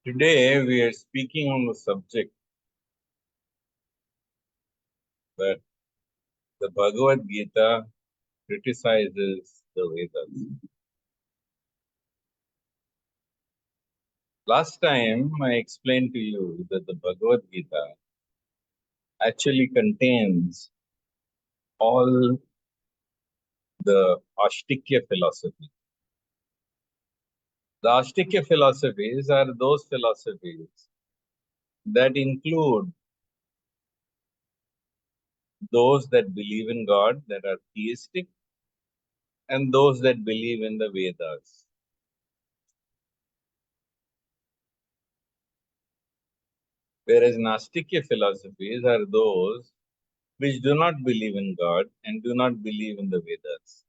Today we are speaking on the subject that the Bhagavad Gita criticizes the Vedas. Last time I explained to you that the Bhagavad Gita actually contains all the Ashtikya philosophy. The Ashtikya philosophies are those philosophies that include those that believe in God, that are theistic, and those that believe in the Vedas. Whereas Nastikya philosophies are those which do not believe in God and do not believe in the Vedas.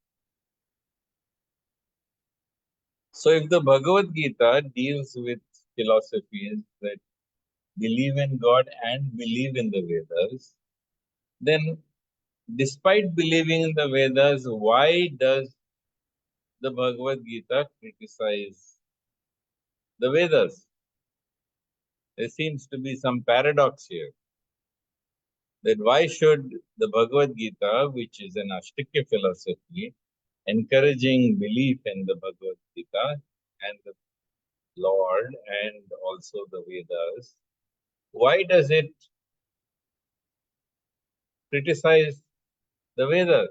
So, if the Bhagavad Gita deals with philosophies that believe in God and believe in the Vedas, then despite believing in the Vedas, why does the Bhagavad Gita criticize the Vedas? There seems to be some paradox here. That why should the Bhagavad Gita, which is an Ashtikya philosophy, encouraging belief in the Bhagavad Gita and the Lord and also the Vedas, why does it criticize the Vedas?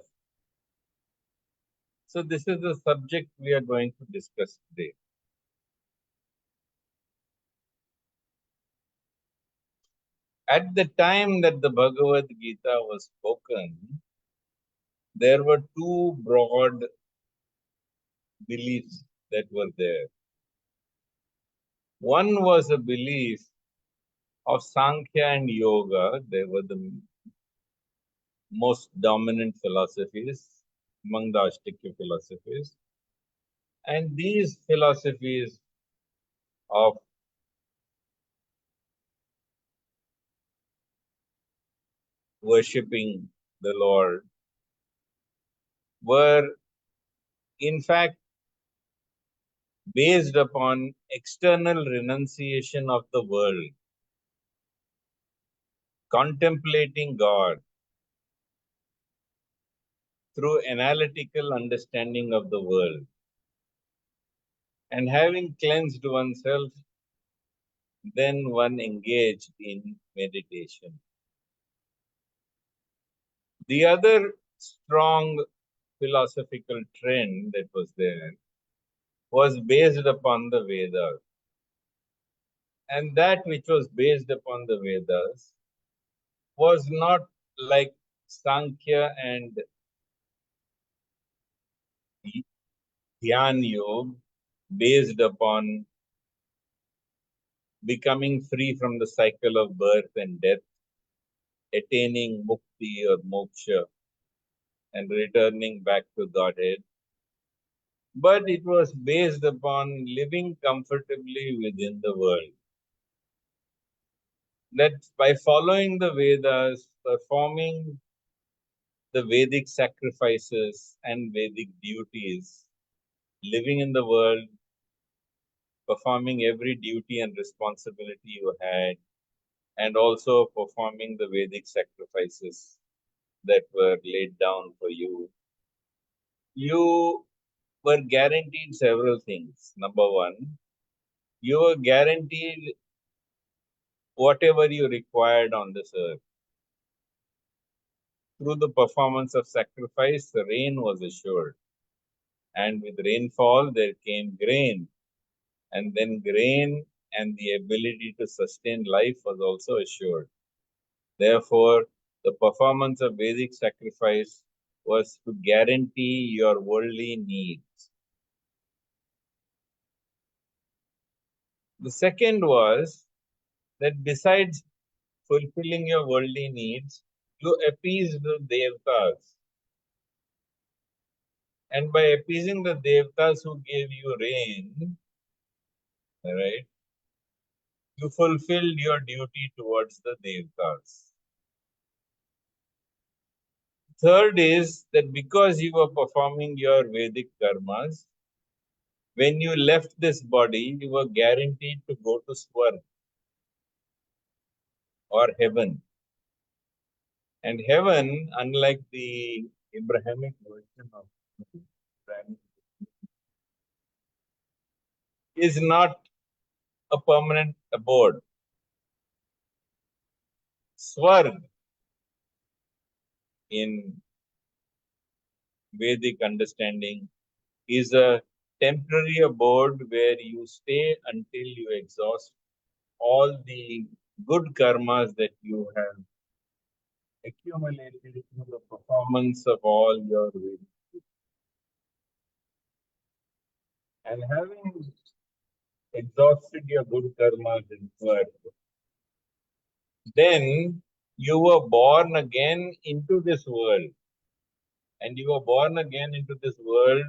So, this is the subject we are going to discuss today. At the time that the Bhagavad Gita was spoken, there were two broad beliefs that were there. One was a belief of Sankhya and Yoga. They were the most dominant philosophies among the Ashtikya philosophies. And these philosophies of worshipping the Lord were in fact based upon external renunciation of the world, contemplating God through analytical understanding of the world, and having cleansed oneself, then one engaged in meditation. The other strong philosophical trend that was there was based upon the Vedas. And that which was based upon the Vedas was not like Sankhya and Dhyan Yoga, based upon becoming free from the cycle of birth and death, attaining mukti or moksha, and returning back to Godhead. But it was based upon living comfortably within the world. That by following the Vedas, performing the Vedic sacrifices and Vedic duties, living in the world, performing every duty and responsibility you had, and also performing the Vedic sacrifices that were laid down for you, you were guaranteed several things. Number one, you were guaranteed whatever you required on this earth. Through the performance of sacrifice, the rain was assured. And with rainfall, there came grain. And then grain and the ability to sustain life was also assured. Therefore, the performance of Vedic sacrifice was to guarantee your worldly needs. The second was that besides fulfilling your worldly needs, you appeased the Devtas. And by appeasing the Devtas who gave you rain, right, you fulfilled your duty towards the Devtas. Third is that because you were performing your Vedic karmas, when you left this body, you were guaranteed to go to Swarg or heaven. And heaven, unlike the Abrahamic version of Abrahamic, is not a permanent abode. Swarg in Vedic understanding is a temporary abode where you stay until you exhaust all the good karmas that you have accumulated through the performance of all your Vedic. And having exhausted your good karmas in Swarg, then you were born again into this world. And you were born again into this world,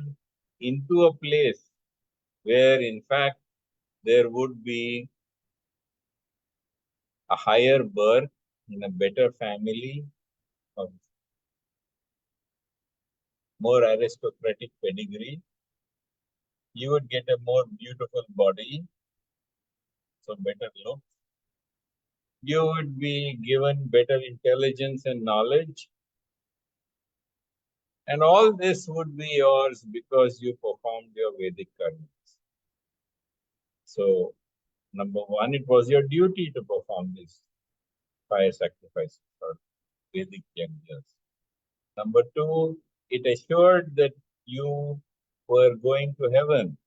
into a place where, in fact, there would be a higher birth in a better family of more aristocratic pedigree. You would get a more beautiful body, so better look. You would be given better intelligence and knowledge. And all this would be yours because you performed your Vedic karmas. So, number one, it was your duty to perform these fire sacrifices or Vedic yajnas. Number two, it assured that you were going to heaven.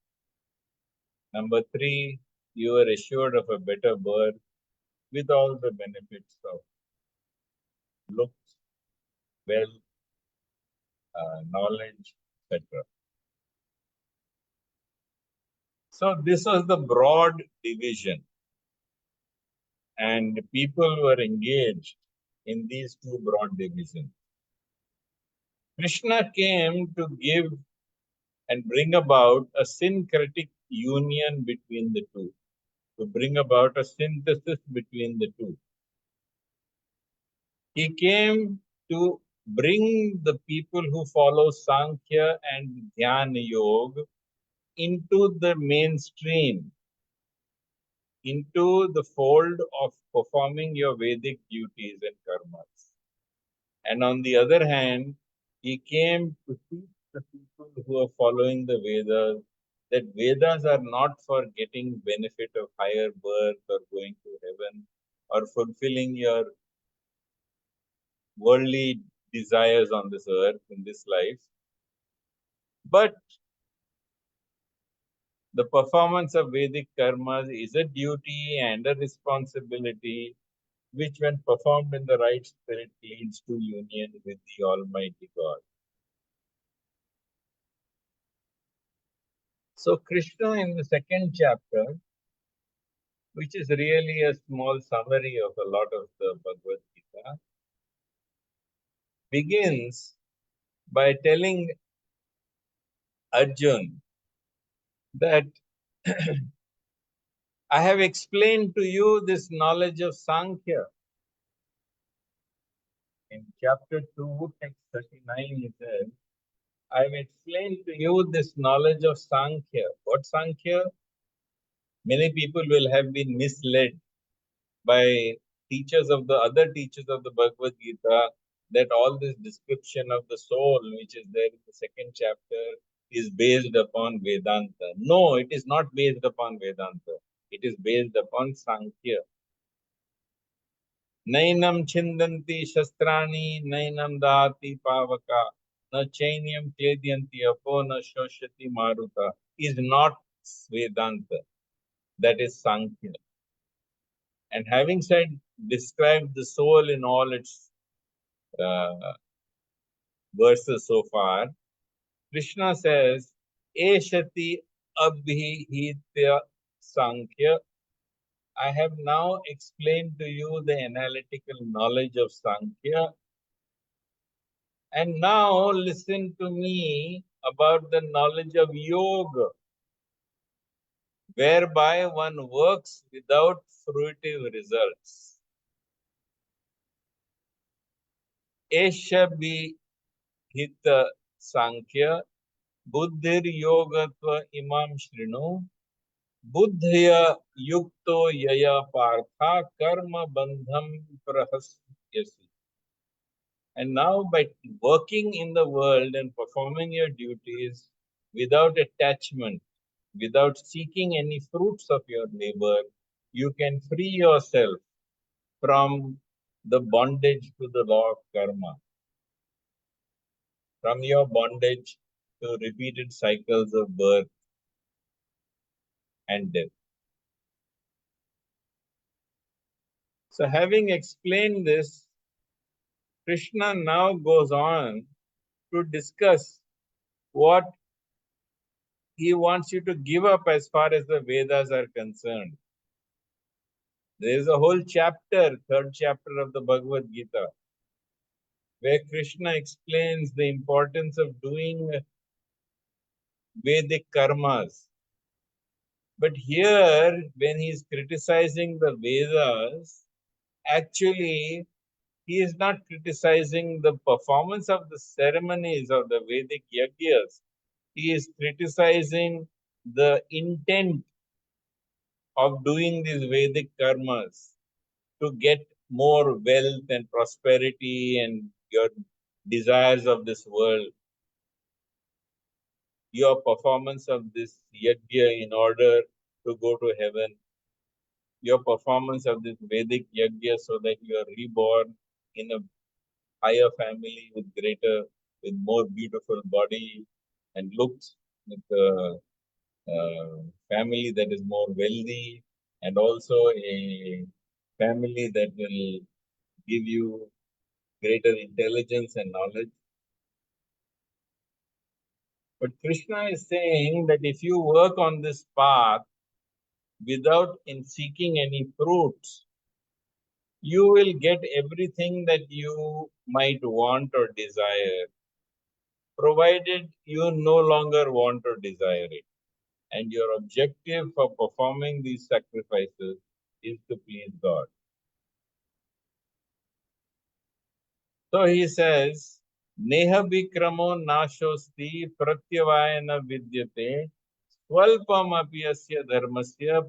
Number three, you were assured of a better birth with all the benefits of looks, wealth, knowledge, etc. So this was the broad division, and people were engaged in these two broad divisions. Krishna came to give and bring about a syncretic union between the two, to bring about a synthesis between the two. He came to bring the people who follow Sankhya and Dhyana Yoga into the mainstream, into the fold of performing your Vedic duties and karmas. And on the other hand, he came to teach the people who are following the Vedas that Vedas are not for getting benefit of higher birth or going to heaven or fulfilling your worldly desires on this earth in this life, but the performance of Vedic karmas is a duty and a responsibility which, when performed in the right spirit, leads to union with the Almighty God. So Krishna in the second chapter, which is really a small summary of a lot of the Bhagavad Gita, begins by telling Arjun that I have explained to you this knowledge of Sankhya. In chapter 2, text 39, he says, I have explained to you this knowledge of Sankhya. What Sankhya? Many people will have been misled by teachers of the other teachers of the Bhagavad Gita that all this description of the soul, which is there in the second chapter, is based upon Vedanta. No, it is not based upon Vedanta. It is based upon Sankhya. Nainam chindanti shastrani, nainam dati pavaka, na chainyam kledyanti apo, na shoshati maruta, is not Vedanta. That is Sankhya. And having said, described the soul in all its verses so far, Krishna says, Eshati abhihitya Sankhya. I have now explained to you the analytical knowledge of Sankhya. And now listen to me about the knowledge of Yoga, whereby one works without fruitive results. Eshabhihita Sankhya. buddhir yogatva imam shrinu buddhya yukto yaya partha karma bandham prahasyasi. And now, by working in the world and performing your duties without attachment, without seeking any fruits of your labor, you can free yourself from the bondage to the law of karma, from your bondage to repeated cycles of birth and death. So, having explained this, Krishna now goes on to discuss what he wants you to give up as far as the Vedas are concerned. There is a whole chapter, third chapter of the Bhagavad Gita, where Krishna explains the importance of doing Vedic karmas. But here, when he is criticizing the Vedas, actually, he is not criticizing the performance of the ceremonies of the Vedic yajnas. He is criticizing the intent of doing these Vedic karmas to get more wealth and prosperity and your desires of this world, your performance of this yajna in order to go to heaven, your performance of this Vedic yajna so that you are reborn in a higher family with greater, with more beautiful body and looks, with a family that is more wealthy, and also a family that will give you greater intelligence and knowledge. But Krishna is saying that if you work on this path without in seeking any fruits, you will get everything that you might want or desire, provided you no longer want or desire it. And your objective for performing these sacrifices is to please God. So he says, Neha Vikramo Nashosti Pratyavayana Vidyate Swalpam Apiyasya Dharmasya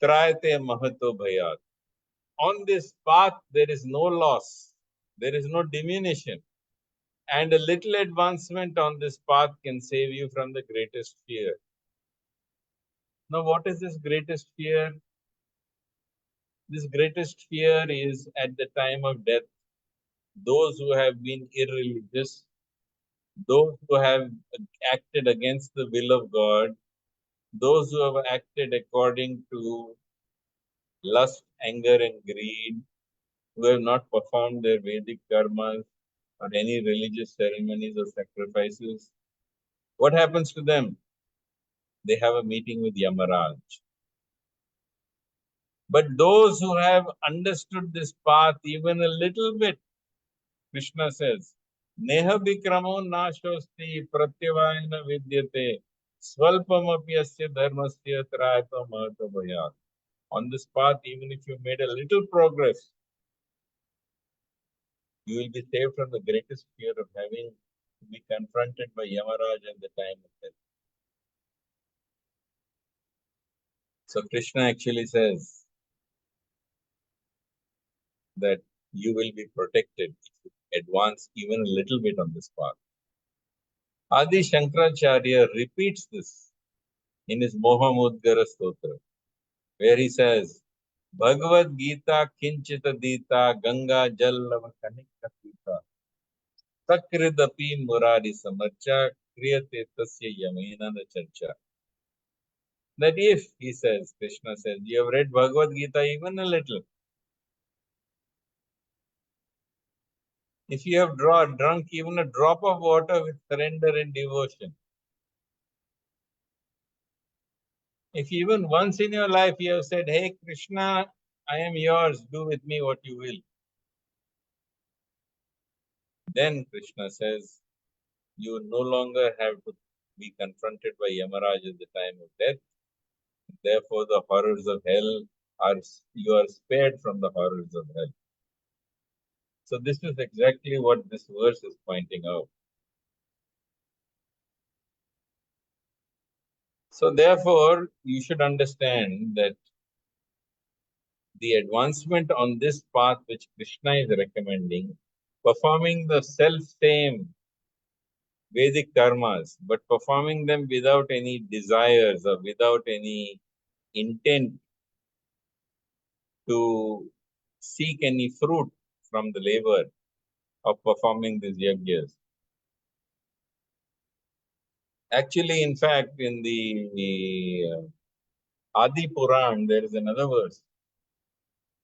Trayate Mahato Bhayat. On this path, there is no loss, there is no diminution, and a little advancement on this path can save you from the greatest fear. Now, what is this greatest fear? This greatest fear is at the time of death. Those who have been irreligious, those who have acted against the will of God, those who have acted according to lust, anger, and greed, who have not performed their Vedic karmas or any religious ceremonies or sacrifices, what happens to them? They have a meeting with Yamaraj. But those who have understood this path even a little bit, Krishna says, Neha Bikramo Nashosti Pratyavayana Vidyate Swalpamapi Asya Dharmasya Trayata Mahata Bhayat. On this path, even if you made a little progress, you will be saved from the greatest fear of having to be confronted by Yamaraj at the time of death. So Krishna actually says that you will be protected if you advance even a little bit on this path. Adi Shankaracharya repeats this in his Mohamudgara Stotra, where he says, Bhagavad Gita Kinchita Dita Ganga Jallava Kanika Pita Sakridapi Murari Samarcha Kriyate Tasya Yamena Charcha. That if, he says, Krishna says, you have read Bhagavad Gita even a little, if you have drunk even a drop of water with surrender and devotion, if even once in your life you have said, hey Krishna, I am yours, do with me what you will, then Krishna says, you no longer have to be confronted by Yamaraj at the time of death. Therefore, the horrors of hell are, you are spared from the horrors of hell. So this is exactly what this verse is pointing out. So therefore, you should understand that the advancement on this path which Krishna is recommending, performing the self-same Vedic karmas, but performing them without any desires or without any intent to seek any fruit from the labor of performing these yajnas. Actually, in fact, in the Adi Puran, there is another verse.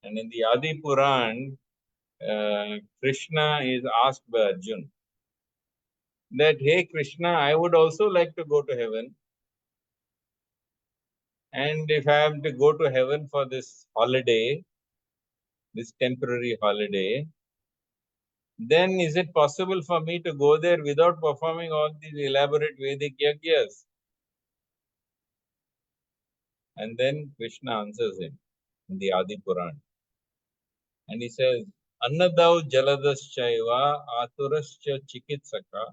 And in the Adi Puran, Krishna is asked by Arjun that, hey Krishna, I would also like to go to heaven. And if I have to go to heaven for this holiday, this temporary holiday, then is it possible for me to go there without performing all these elaborate Vedic yajnas? And then Krishna answers him in the Adi Puran. And he says, Annadav Jaladaschaiva Aturascha Chikitsaka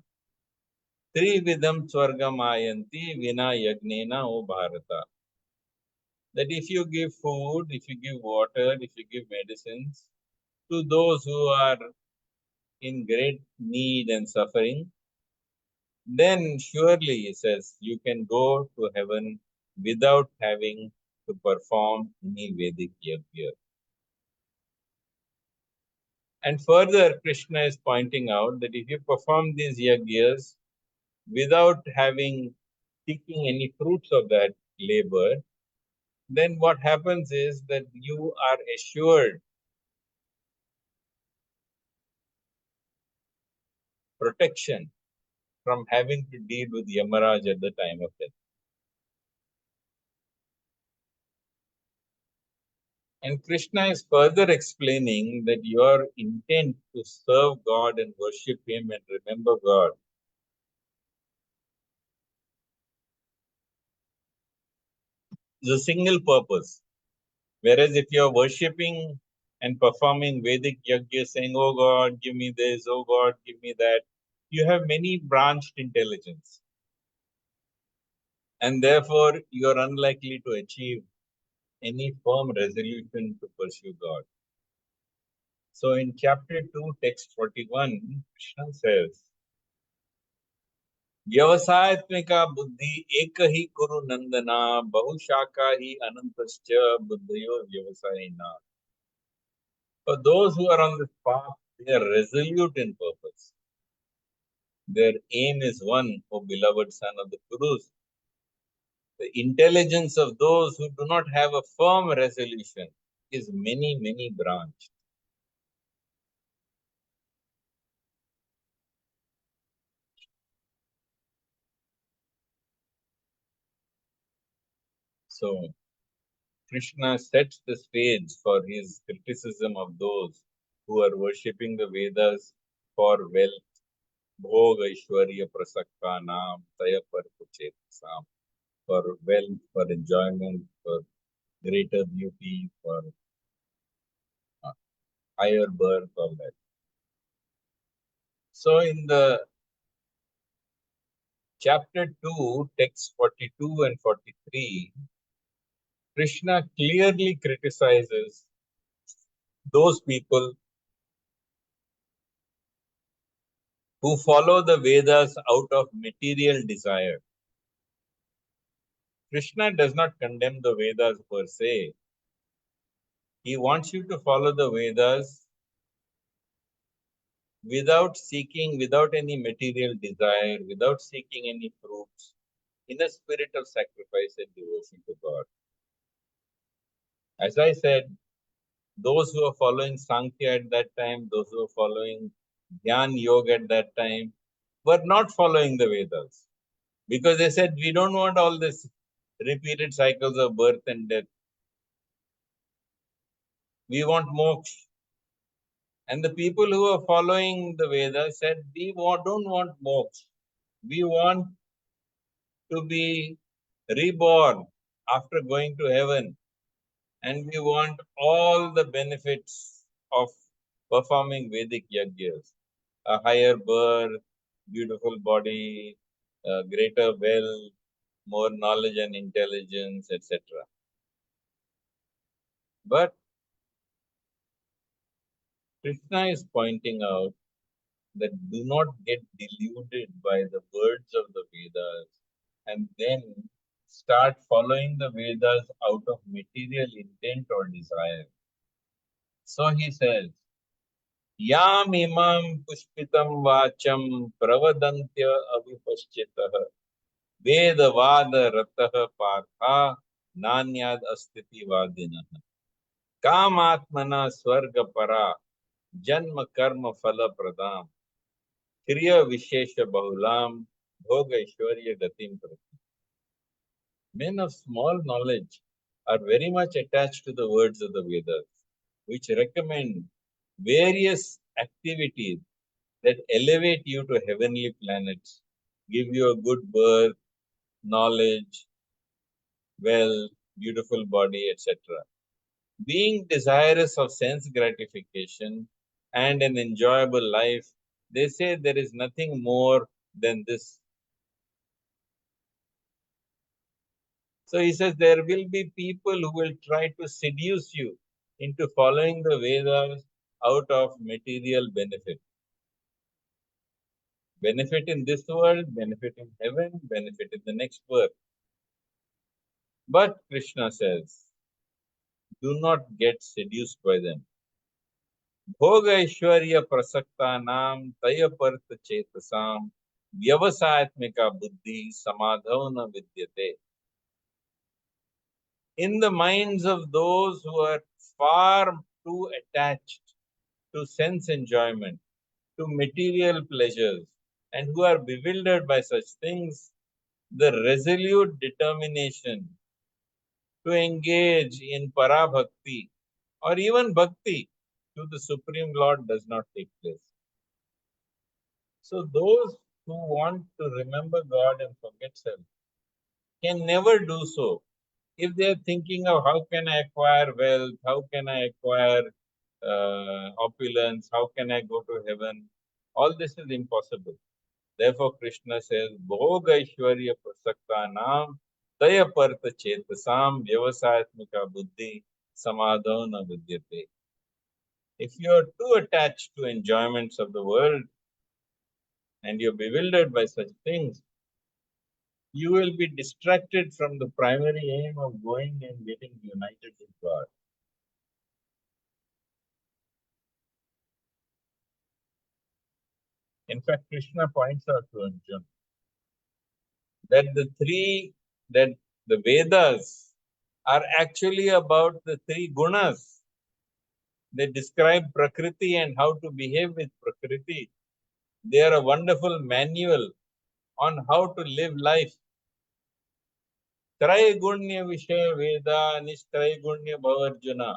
Trividam Swargamayanti Vina Yagnena O Bharata. That if you give food, if you give water, if you give medicines to those who are in great need and suffering, then surely, he says, you can go to heaven without having to perform any Vedic yajna. And further, Krishna is pointing out that if you perform these yajnas without having seeking any fruits of that labor, then what happens is that you are assured protection from having to deal with Yamaraj at the time of death. And Krishna is further explaining that your intent to serve God and worship Him and remember God is a single purpose. Whereas if you are worshipping and performing Vedic yajna, saying, oh God, give me this, oh God, give me that, you have many branched intelligence. And therefore, you are unlikely to achieve any firm resolution to pursue God. So in chapter 2, text 41, Krishna says, व्यवसायत्मिका बुद्धि एक ही कुरु नंदना बहुशाखा ही अनंतश्च बुद्धयो व्यवसायिना. For those who are on this path, they are resolute in purpose. Their aim is one, O beloved son of the Kurus. The intelligence of those who do not have a firm resolution is many, many branched. So, Krishna sets the stage for his criticism of those who are worshipping the Vedas for wealth, bhoga Aishwarya prasaktanam, taya parkuchetasam, for wealth, for enjoyment, for greater beauty, for higher birth, all that. So in the chapter 2, text 42 and 43, Krishna clearly criticizes those people who follow the Vedas out of material desire. Krishna does not condemn the Vedas per se. He wants you to follow the Vedas without seeking, without any material desire, without seeking any fruits, in a spirit of sacrifice and devotion to God. As I said, those who are following Sankhya at that time, those who are following Dhyan Yoga at that time, were not following the Vedas. Because they said, we don't want all this repeated cycles of birth and death. We want moksha. And the people who are following the Vedas said, don't want moksha. We want to be reborn after going to heaven. And we want all the benefits of performing Vedic yajnas. A higher birth, beautiful body, greater wealth, more knowledge and intelligence, etc. But Krishna is pointing out that do not get deluded by the words of the Vedas and then start following the Vedas out of material intent or desire. So he says, Yam imam pushpitam vacham pravadantya avipashchitah vedavada ratah partha nanyad astiti vadinah kamatmana swarga para janma karma phala pradam kriya vishesha bahulam bhoga ishwarya gatim prati. Men of small knowledge are very much attached to the words of the Vedas, which recommend various activities that elevate you to heavenly planets, give you a good birth, knowledge, wealth, beautiful body, etc. Being desirous of sense gratification and an enjoyable life, they say there is nothing more than this. So he says there will be people who will try to seduce you into following the Vedas out of material benefit. Benefit in this world, benefit in heaven, benefit in the next birth. But Krishna says, do not get seduced by them. Bhoga Aishwarya Prasaktanam Tayapartha Chetasam Vyavasayatmika Buddhi Samadhavana Vidyate. In the minds of those who are far too attached to sense enjoyment, to material pleasures, and who are bewildered by such things, the resolute determination to engage in parabhakti or even bhakti to the Supreme Lord does not take place. So those who want to remember God and forget self can never do so if they are thinking of how can I acquire wealth, how can I acquire opulence, how can I go to heaven. All this is impossible. Therefore, Krishna says, Bhoga Aishwarya Prasaktanam Tayapartha Chetasam Vyavasayatmika Buddhi Samadhavana Vidyate. If you are too attached to enjoyments of the world and you're bewildered by such things, you will be distracted from the primary aim of going and getting united with God. In fact, Krishna points out to Arjuna that that the Vedas are actually about the three gunas. They describe Prakriti and how to behave with Prakriti. They are a wonderful manual on how to live life. Traigunya Vishaya Veda Nishtraigunya Bhavarjuna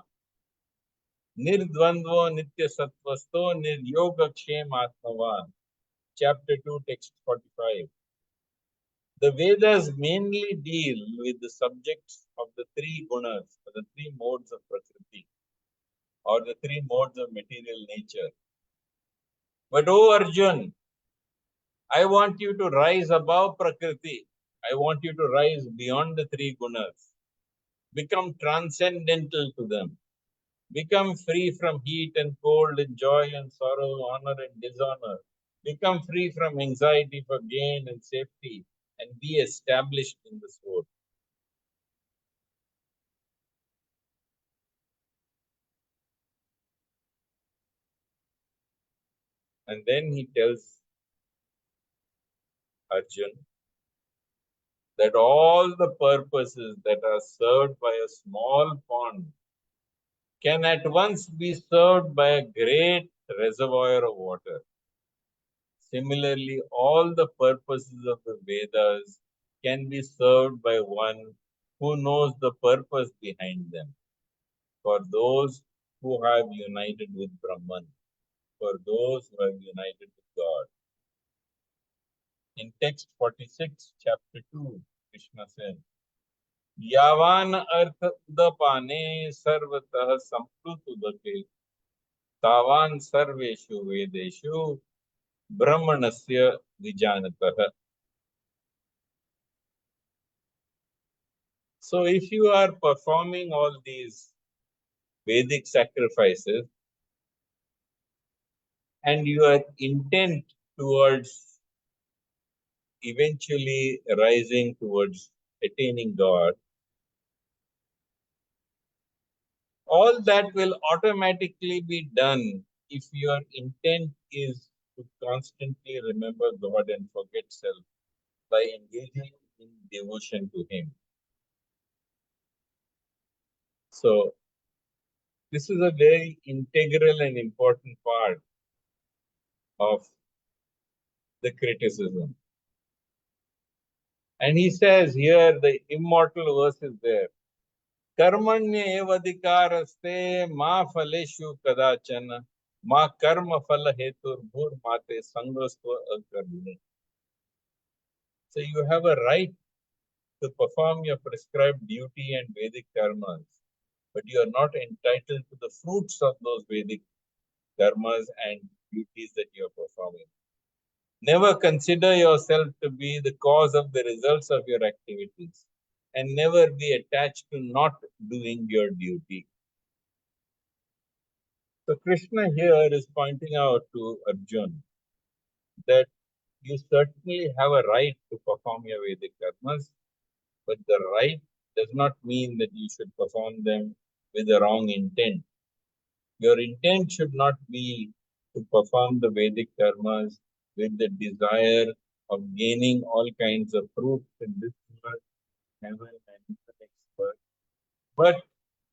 Nirdvandvo Nitya Sattvasto Niryoga Kshem Atmavan. Chapter 2, text 45. The Vedas mainly deal with the subjects of the three gunas, or the three modes of Prakriti, or the three modes of material nature. But oh Arjun, I want you to rise above Prakriti. I want you to rise beyond the three gunas. Become transcendental to them. Become free from heat and cold and joy and sorrow, honor and dishonor. Become free from anxiety for gain and safety and be established in this world. And then he tells Arjun that all the purposes that are served by a small pond can at once be served by a great reservoir of water. Similarly, all the purposes of the Vedas can be served by one who knows the purpose behind them. For those who have united with Brahman, for those who have united with God. In text 46, chapter 2, Krishna says, Yavan arth udapane sarvatah samprutudake tavan sarveshu vedeshu brahmanasya vijanatah. So if you are performing all these Vedic sacrifices and your intent towards eventually rising towards attaining God, all that will automatically be done if your intent is to constantly remember God and forget self by engaging in devotion to Him. So, this is a very integral and important part of the criticism. And he says here, the immortal verse is there. Karmanya evadikaraste ma phaleshu kadachana ma karma phala hetur bhur mate sangostva akarmini. So you have a right to perform your prescribed duty and Vedic karmas, but you are not entitled to the fruits of those Vedic karmas and duties that you are performing. Never consider yourself to be the cause of the results of your activities, and never be attached to not doing your duty. So Krishna here is pointing out to Arjuna that you certainly have a right to perform your Vedic karmas, but the right does not mean that you should perform them with the wrong intent. Your intent should not be to perform the Vedic karmas with the desire of gaining all kinds of fruits in this world, heaven, and in the next world. But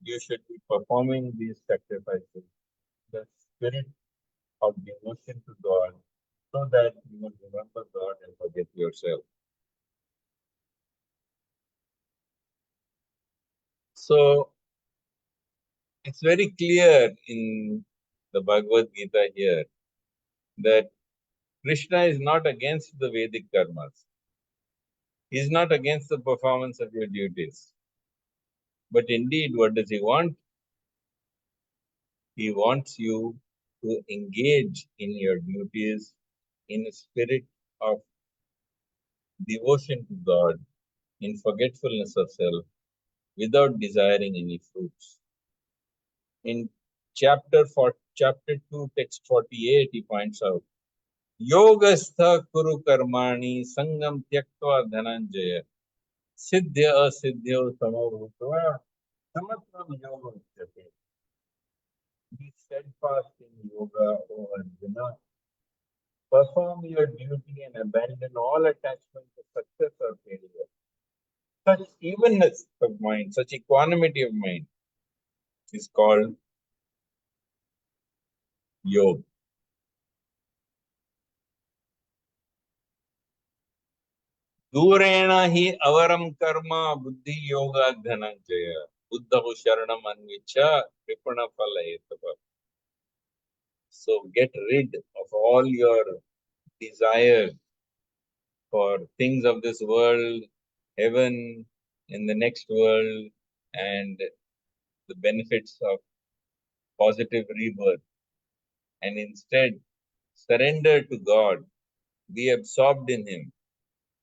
you should be performing these sacrifices, the spirit of devotion to God, so that you will remember God and forget yourself. So it's very clear in the Bhagavad Gita here that Krishna is not against the Vedic karmas. He is not against the performance of your duties. But indeed, what does he want? He wants you to engage in your duties in a spirit of devotion to God, in forgetfulness of self, without desiring any fruits. In chapter 2, text 48, he points out, Yogastha kuru karmani sangam tyaktva dhananjaya siddhya asiddhyo samabhutva samatvam yoga uchyate. Be steadfast in yoga, O Arjuna. Perform your duty and abandon all attachment to success or failure. Such evenness of mind, such equanimity of mind is called yoga. Durena hi avaram karma buddhi yoga dhananjaya. Buddhahu sharanam anvicha kripana phala hetava. So get rid of all your desires for things of this world, heaven, in the next world, and the benefits of positive rebirth. And instead, surrender to God, be absorbed in Him,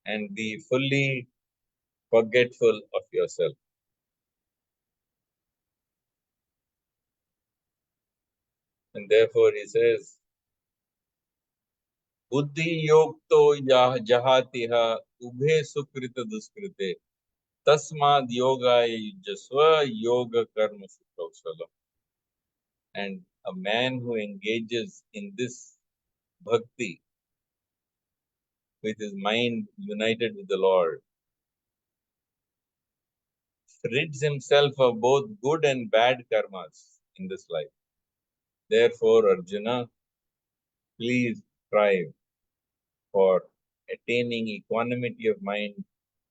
and be fully forgetful of yourself. And therefore, he says, Buddhi yokto jahatiha ubhe sukrita duskrite tasmad yoga yujasva yoga karma sukhausala. And a man who engages in this bhakti with his mind united with the Lord rids himself of both good and bad karmas in this life. Therefore, Arjuna, please strive for attaining equanimity of mind,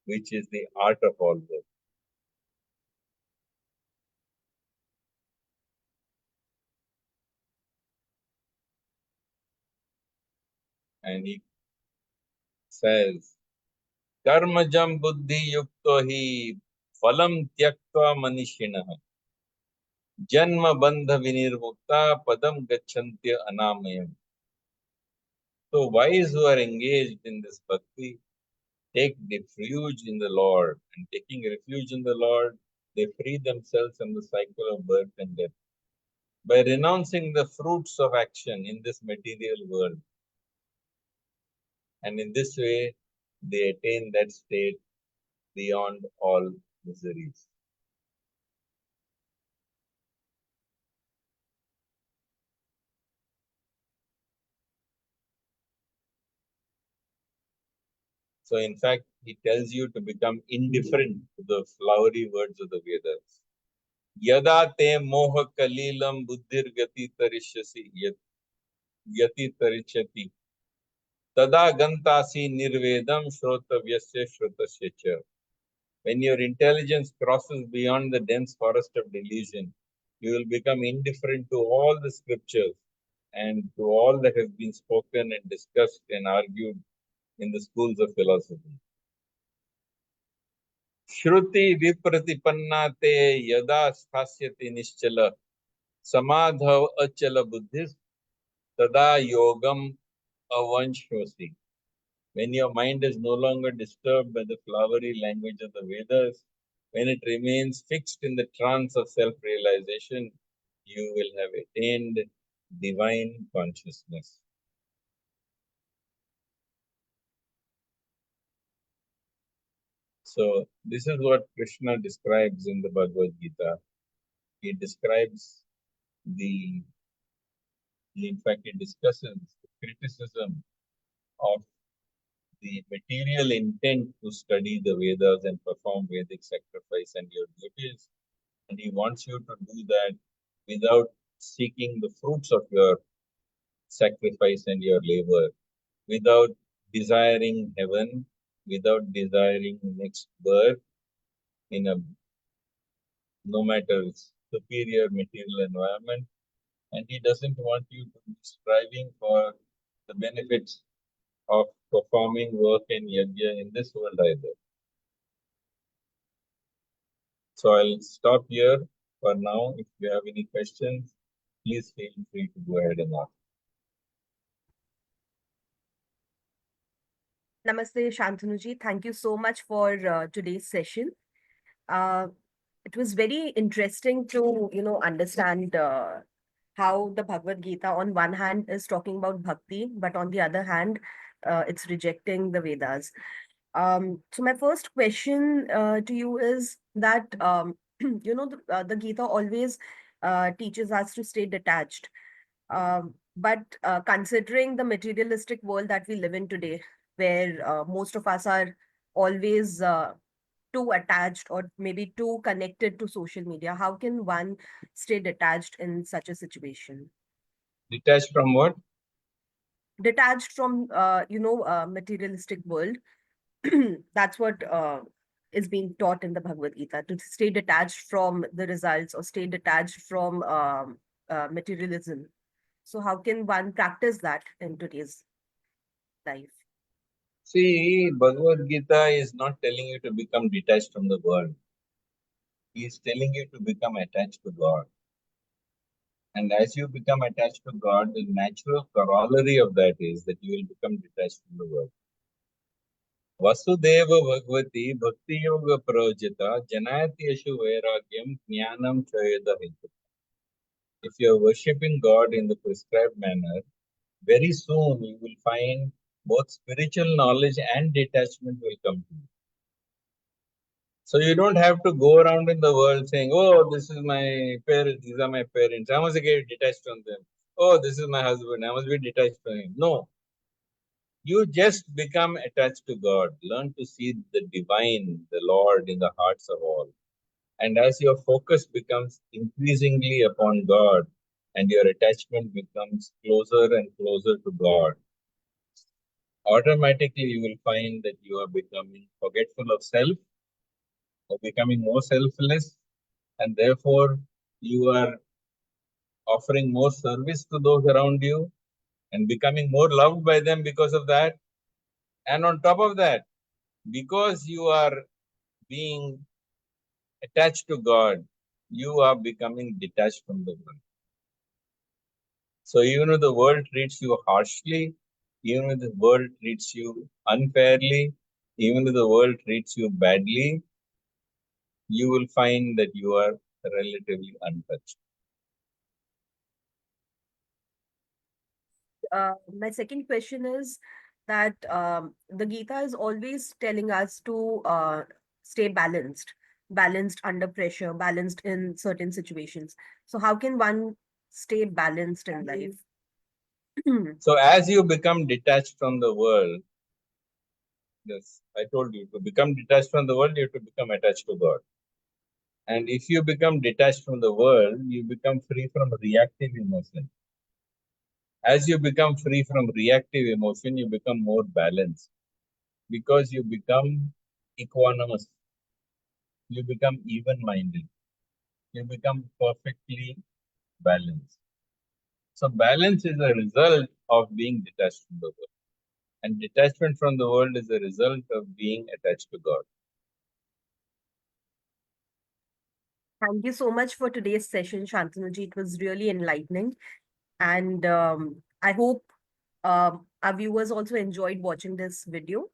which is the art of all work. And he says, Karmajam buddhi yukto hi phalam tyaktva manishinaha janma bandha vinirmukta padam gacchantya anamayam. So wise who are engaged in this bhakti, take refuge in the Lord. And taking refuge in the Lord, they free themselves from the cycle of birth and death by renouncing the fruits of action in this material world. And in this way, they attain that state beyond all miseries. So, in fact, he tells you to become indifferent to the flowery words of the Vedas. Yada te moha kalilam buddhir gati tarishyasi yati tarichyati tada gantasi nirvedam shrotavyasya shrotasya cha. When your intelligence crosses beyond the dense forest of delusion, you will become indifferent to all the scriptures and to all that has been spoken and discussed and argued in the schools of philosophy. Shruti vipratipanna te yada sthasyati nischala samadhav achala buddhis tada yogam avanshvasi. When your mind is no longer disturbed by the flowery language of the Vedas, when it remains fixed in the trance of self-realization, you will have attained divine consciousness. So, this is what Krishna describes in the Bhagavad Gita. He describes in fact, he discusses the criticism of the material intent to study the Vedas and perform Vedic sacrifice and your duties. And he wants you to do that without seeking the fruits of your sacrifice and your labor, without desiring heaven, without desiring next birth in a no matter superior material environment. And he doesn't want you to be striving for the benefits of performing work in yajna in this world either. So I'll stop here for now. If you have any questions, please feel free to go ahead and ask. Namaste, Shantanuji. Thank you so much for today's session. It was very interesting to, understand how the Bhagavad Gita, on one hand, is talking about bhakti, but on the other hand, it's rejecting the Vedas. So my first question to you is that, the Gita always teaches us to stay detached. But considering the materialistic world that we live in today, where most of us are always too attached or maybe too connected to social media, how can one stay detached in such a situation? Detached from what? Detached from, materialistic world. That's what is being taught in the Bhagavad Gita, to stay detached from the results or stay detached from materialism. So how can one practice that in today's life? See, Bhagavad Gita is not telling you to become detached from the world. He is telling you to become attached to God. And as you become attached to God, the natural corollary of that is that you will become detached from the world. Vasudeva Bhagavati Bhakti Yoga Projita Janayati Yashu Vairagyam Jnanam Chayada Hetu. If you are worshipping God in the prescribed manner, very soon you will find both spiritual knowledge and detachment will come to you. So you don't have to go around in the world saying, oh, this is my parents, these are my parents, I must get detached from them. Oh, this is my husband, I must be detached from him. No. You just become attached to God. Learn to see the divine, the Lord in the hearts of all. And as your focus becomes increasingly upon God and your attachment becomes closer and closer to God, automatically you will find that you are becoming forgetful of self, or becoming more selfless, and therefore you are offering more service to those around you and becoming more loved by them because of that. And on top of that, because you are being attached to God, you are becoming detached from the world. So even if the world treats you harshly, even if the world treats you unfairly, even if the world treats you badly, you will find that you are relatively untouched. My second question is that the Gita is always telling us to stay balanced under pressure, balanced in certain situations. So how can one stay balanced in life? So as you become detached from the world, yes, I told you, to become detached from the world, you have to become attached to God. And if you become detached from the world, you become free from reactive emotion. As you become free from reactive emotion, you become more balanced because you become equanimous, you become even minded, you become perfectly balanced. So, balance is a result of being detached from the world, and detachment from the world is a result of being attached to God. Thank you so much for today's session, Shantanu ji. It was really enlightening. And I hope our viewers also enjoyed watching this video.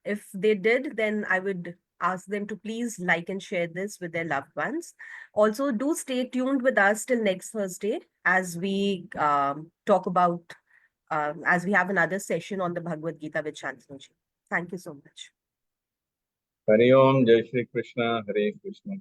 If they did, then I would ask them to please like and share this with their loved ones. Also, do stay tuned with us till next Thursday as we talk about, as we have another session on the Bhagavad Gita with Shantanu ji. Thank you so much. Hari Om, Jai Shri Krishna, Hare Krishna.